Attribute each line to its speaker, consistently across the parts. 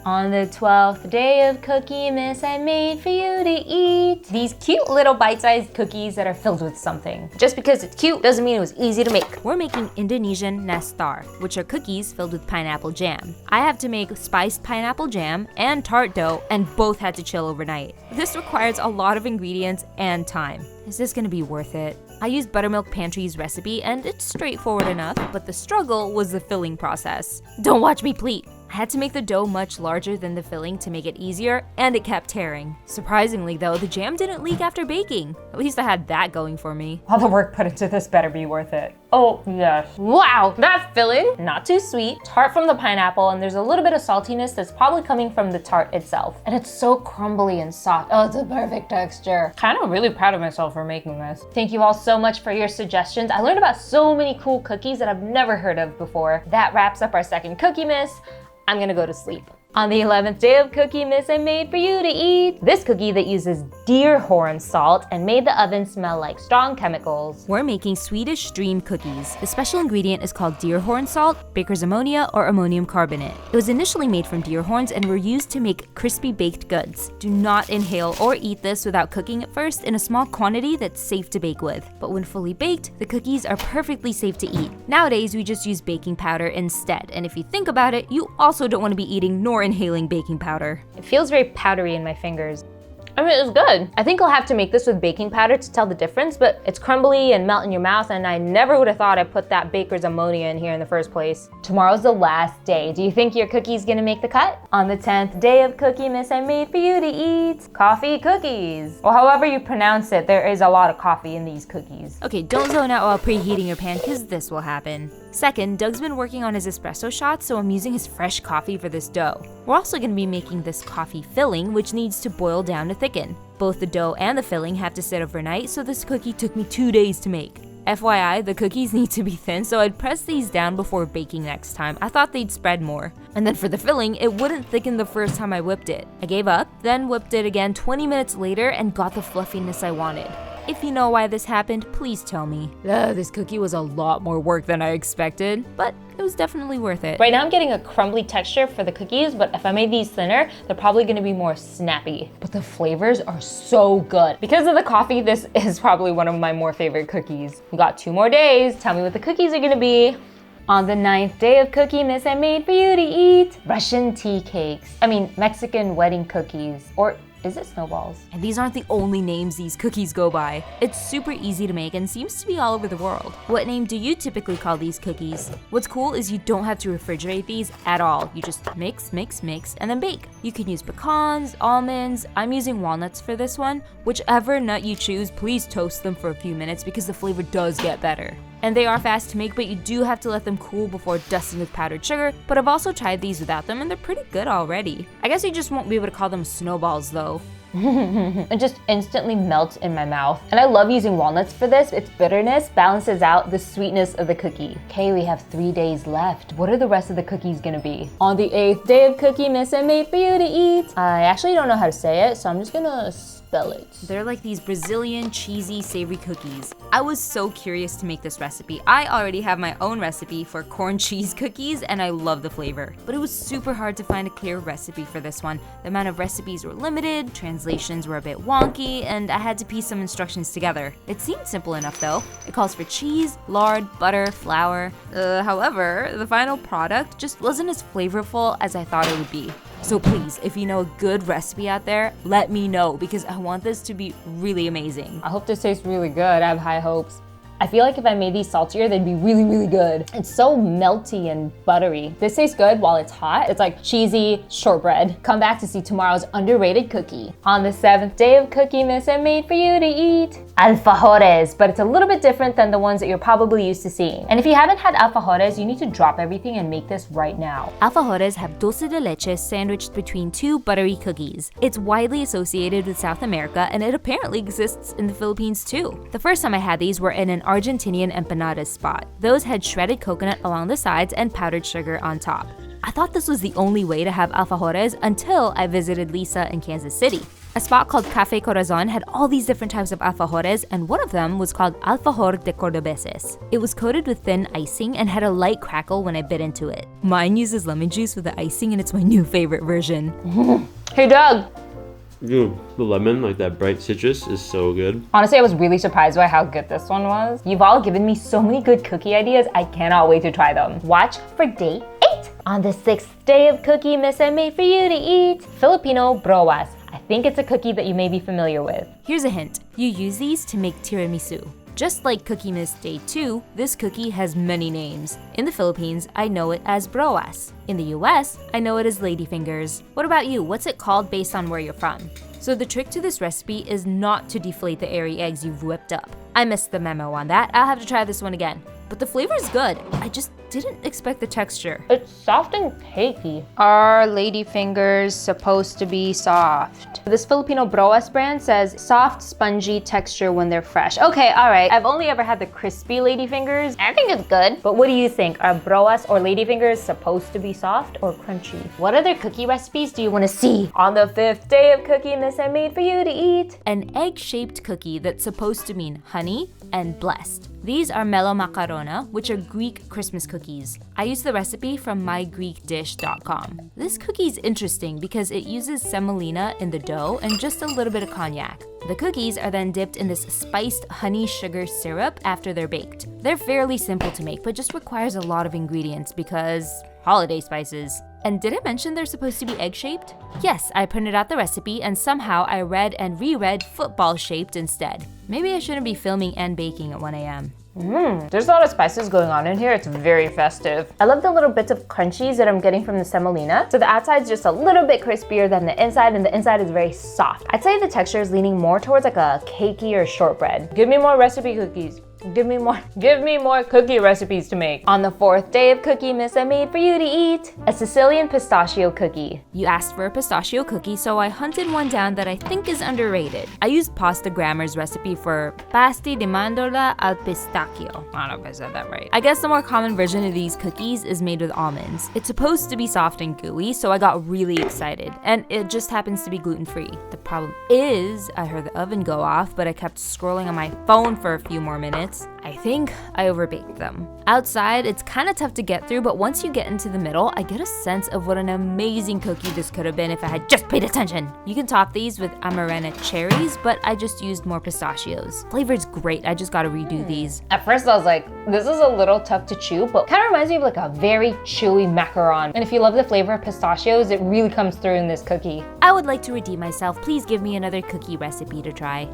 Speaker 1: On the 12th day of Cookiemas, I made for you to eat these cute little bite-sized cookies that are filled with something. Just because it's cute doesn't mean it was easy to make.
Speaker 2: We're making Indonesian Nestar, which are cookies filled with pineapple jam. I have to make spiced pineapple jam and tart dough, and both had to chill overnight. This requires a lot of ingredients and time. Is this gonna be worth it? I used Buttermilk Pantry's recipe and it's straightforward enough, but the struggle was the filling process. Don't watch me pleat! I had to make the dough much larger than the filling to make it easier, and it kept tearing. Surprisingly though, the jam didn't leak after baking. At least I had that going for me.
Speaker 1: All the work put into this better be worth it. Oh yes. Wow, that filling, not too sweet, tart from the pineapple, and there's a little bit of saltiness that's probably coming from the tart itself. And it's so crumbly and soft. Oh, it's a perfect texture. Kind of really proud of myself for making this. Thank you all so much for your suggestions. I learned about so many cool cookies that I've never heard of before. That wraps up our second Cookiemas. I'm gonna go to sleep. On the 11th day of Cookiemas, I made for you to eat this cookie that uses deer horn salt and made the oven smell like strong chemicals.
Speaker 2: We're making Swedish stream cookies. The special ingredient is called deer horn salt, baker's ammonia, or ammonium carbonate. It was initially made from deer horns and were used to make crispy baked goods. Do not inhale or eat this without cooking it first in a small quantity that's safe to bake with. But when fully baked, the cookies are perfectly safe to eat. Nowadays, we just use baking powder instead, and if you think about it, you also don't want to be eating nor inhaling baking powder.
Speaker 1: It feels very powdery in my fingers. I mean, it's good. I think I'll have to make this with baking powder to tell the difference, but it's crumbly and melt in your mouth, and I never would have thought I put that baker's ammonia in here in the first place. Tomorrow's the last day. Do you think your cookie's gonna make the cut? On the 10th day of Cookiemas, I made for you to eat coffee cookies. Or however you pronounce it, there is a lot of coffee in these cookies.
Speaker 2: Okay, don't zone out while preheating your pan, because this will happen. Second, Doug's been working on his espresso shots, so I'm using his fresh coffee for this dough. We're also going to be making this coffee filling, which needs to boil down to thicken. Both the dough and the filling have to sit overnight, so this cookie took me 2 days to make. FYI, the cookies need to be thin, so I'd press these down before baking next time. I thought they'd spread more. And then for the filling, it wouldn't thicken the first time I whipped it. I gave up, then whipped it again 20 minutes later and got the fluffiness I wanted. If you know why this happened, please tell me. This cookie was a lot more work than I expected, but it was definitely worth it.
Speaker 1: Right now I'm getting a crumbly texture for the cookies, but if I made these thinner, they're probably gonna be more snappy. But the flavors are so good. Because of the coffee, this is probably one of my more favorite cookies. We got 2 more days. Tell me what the cookies are gonna be. On the 9th day of Cookiemas, I made for you to eat Russian tea cakes. I mean, Mexican wedding cookies, or is it snowballs?
Speaker 2: And these aren't the only names these cookies go by. It's super easy to make and seems to be all over the world. What name do you typically call these cookies? What's cool is you don't have to refrigerate these at all. You just mix, mix, mix, and then bake. You can use pecans, almonds. I'm using walnuts for this one. Whichever nut you choose, please toast them for a few minutes because the flavor does get better. And they are fast to make, but you do have to let them cool before dusting with powdered sugar, but I've also tried these without them and they're pretty good already. I guess you just won't be able to call them snowballs though.
Speaker 1: It just instantly melts in my mouth. And I love using walnuts for this. Its bitterness balances out the sweetness of the cookie. Okay, we have 3 days left. What are the rest of the cookies gonna be? On the 8th day of Cookiemas, I made for you to eat. I actually don't know how to say it, so I'm just gonna spell it.
Speaker 2: They're like these Brazilian cheesy savory cookies. I was so curious to make this recipe. I already have my own recipe for corn cheese cookies and I love the flavor. But it was super hard to find a clear recipe for this one. The amount of recipes were limited, translations were a bit wonky, and I had to piece some instructions together. It seemed simple enough though. It calls for cheese, lard, butter, flour. However, the final product just wasn't as flavorful as I thought it would be. So please, if you know a good recipe out there, let me know because I want this to be really amazing.
Speaker 1: I hope this tastes really good. I have high hopes. I feel like if I made these saltier, they'd be really, really good. It's so melty and buttery. This tastes good while it's hot. It's like cheesy shortbread. Come back to see tomorrow's underrated cookie. On the 7th day of Cookiemas, I made for you to eat Alah Hores, but it's a little bit different than the ones that you're probably used to seeing. And if you haven't had Alah Hores, you need to drop everything and make this right now.
Speaker 2: Alah Hores have dulce de leche sandwiched between 2 buttery cookies. It's widely associated with South America, and it apparently exists in the Philippines too. The first time I had these were in an Argentinian empanadas spot. Those had shredded coconut along the sides and powdered sugar on top. I thought this was the only way to have Alah Hores until I visited Lisa in Kansas City. A spot called Cafe Corazon had all these different types of alfajores, and one of them was called Alfajor de Cordobeses. It was coated with thin icing and had a light crackle when I bit into it. Mine uses lemon juice with the icing, and it's my new favorite version.
Speaker 1: Hey Doug!
Speaker 3: Dude, the lemon, like that bright citrus, is so good.
Speaker 1: Honestly, I was really surprised by how good this one was. You've all given me so many good cookie ideas, I cannot wait to try them. Watch for day 8. On the 6th day of Cookiemas I made for you to eat, Filipino Broas. I think it's a cookie that you may be familiar with.
Speaker 2: Here's a hint. You use these to make tiramisu. Just like Cookiemas Day 2, this cookie has many names. In the Philippines, I know it as broas. In the US, I know it as ladyfingers. What about you? What's it called based on where you're from? So the trick to this recipe is not to deflate the airy eggs you've whipped up. I missed the memo on that. I'll have to try this one again. But the flavor is good. I just didn't expect the texture.
Speaker 1: It's soft and cakey. Are ladyfingers supposed to be soft? This Filipino Broas brand says soft, spongy texture when they're fresh. Okay, all right. I've only ever had the crispy ladyfingers. I think it's good. But what do you think? Are Broas or ladyfingers supposed to be soft or crunchy? What other cookie recipes do you want to see? On the 5th day of Cookiemas I made for you to eat.
Speaker 2: An egg-shaped cookie that's supposed to mean honey and blessed. These are Mello Macarona, which are Greek Christmas cookies. I used the recipe from mygreekdish.com. This cookie is interesting because it uses semolina in the dough and just a little bit of cognac. The cookies are then dipped in this spiced honey sugar syrup after they're baked. They're fairly simple to make, but just requires a lot of ingredients because holiday spices. And did I mention they're supposed to be egg-shaped? Yes, I printed out the recipe and somehow I read and reread football-shaped instead. Maybe I shouldn't be filming and baking at 1 a.m.
Speaker 1: There's a lot of spices going on in here. It's very festive. I love the little bits of crunchies that I'm getting from the semolina. So the outside's just a little bit crispier than the inside, and the inside is very soft. I'd say the texture is leaning more towards like a cakey or shortbread. Give me more recipe cookies. Give me more cookie recipes to make. On the 4th day of Cookiemas I made for you to eat, a Sicilian pistachio cookie.
Speaker 2: You asked for a pistachio cookie, so I hunted one down that I think is underrated. I used Pasta Grammar's recipe for pasti di mandorla al pistacchio. I don't know if I said that right. I guess the more common version of these cookies is made with almonds. It's supposed to be soft and gooey, so I got really excited. And it just happens to be gluten-free. The problem is, I heard the oven go off, but I kept scrolling on my phone for a few more minutes. I think I overbaked them. Outside, it's kind of tough to get through, but once you get into the middle, I get a sense of what an amazing cookie this could have been if I had just paid attention. You can top these with amarena cherries, but I just used more pistachios. Flavor's great, I just gotta redo these.
Speaker 1: At first I was like, this is a little tough to chew, but kind of reminds me of like a very chewy macaron. And if you love the flavor of pistachios, it really comes through in this cookie.
Speaker 2: I would like to redeem myself. Please give me another cookie recipe to try.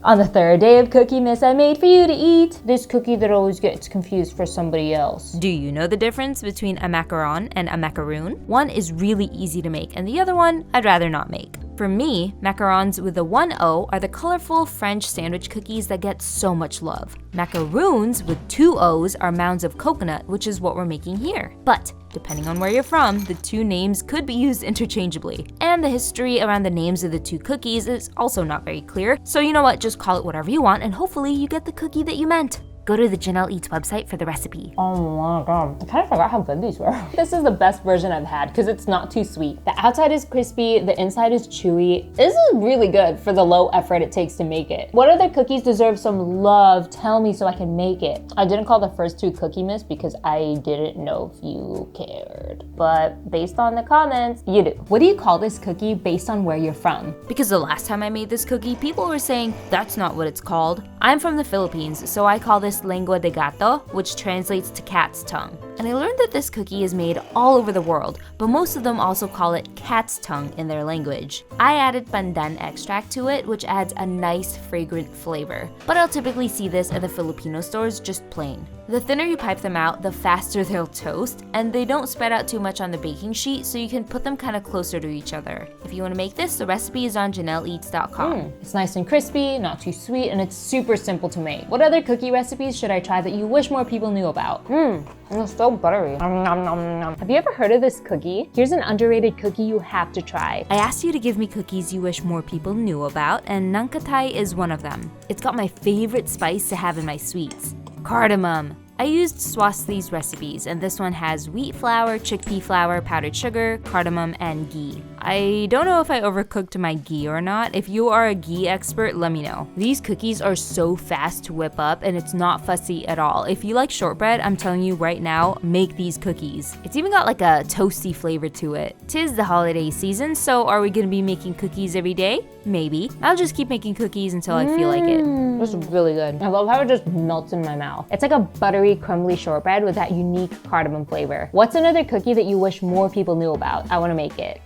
Speaker 1: On the 3rd day of Cookiemas I made for you to eat, this cookie that always gets confused for somebody else.
Speaker 2: Do you know the difference between a macaron and a macaroon? One is really easy to make, and the other one I'd rather not make. For me, macarons with the 1 O are the colorful French sandwich cookies that get so much love. Macaroons with 2 O's are mounds of coconut, which is what we're making here. But depending on where you're from, the two names could be used interchangeably. And the history around the names of the two cookies is also not very clear. So you know what, just call it whatever you want and hopefully you get the cookie that you meant. Go to the Jeanelleats website for the recipe.
Speaker 1: Oh my god, I kind of forgot how good these were. This is the best version I've had because it's not too sweet. The outside is crispy, the inside is chewy. This is really good for the low effort it takes to make it. What other cookies deserve some love? Tell me so I can make it. I didn't call the first 2 Cookiemas because I didn't know if you cared. But based on the comments, you do. What do you call this cookie based on where you're from?
Speaker 2: Because the last time I made this cookie, people were saying that's not what it's called. I'm from the Philippines, so I call this lengua de gato, which translates to cat's tongue. And I learned that this cookie is made all over the world, but most of them also call it cat's tongue in their language. I added pandan extract to it, which adds a nice fragrant flavor. But I'll typically see this at the Filipino stores just plain. The thinner you pipe them out, the faster they'll toast, and they don't spread out too much on the baking sheet, so you can put them kind of closer to each other. If you want to make this, the recipe is on Jeanelleats.com.
Speaker 1: It's nice and crispy, not too sweet, and it's super simple to make. What other cookie recipes should I try that you wish more people knew about? It's so buttery. Have you ever heard of this cookie? Here's an underrated cookie you have to try.
Speaker 2: I asked you to give me cookies you wish more people knew about, and nangkatai is one of them. It's got my favorite spice to have in my sweets, cardamom. I used Swasthi's recipes, and this one has wheat flour, chickpea flour, powdered sugar, cardamom, and ghee. I don't know if I overcooked my ghee or not. If you are a ghee expert, let me know. These cookies are so fast to whip up and it's not fussy at all. If you like shortbread, I'm telling you right now, make these cookies. It's even got like a toasty flavor to it. 'Tis the holiday season, so are we gonna be making cookies every day? Maybe. I'll just keep making cookies until I feel like it.
Speaker 1: This is really good. I love how it just melts in my mouth. It's like a buttery, crumbly shortbread with that unique cardamom flavor. What's another cookie that you wish more people knew about? I wanna make it.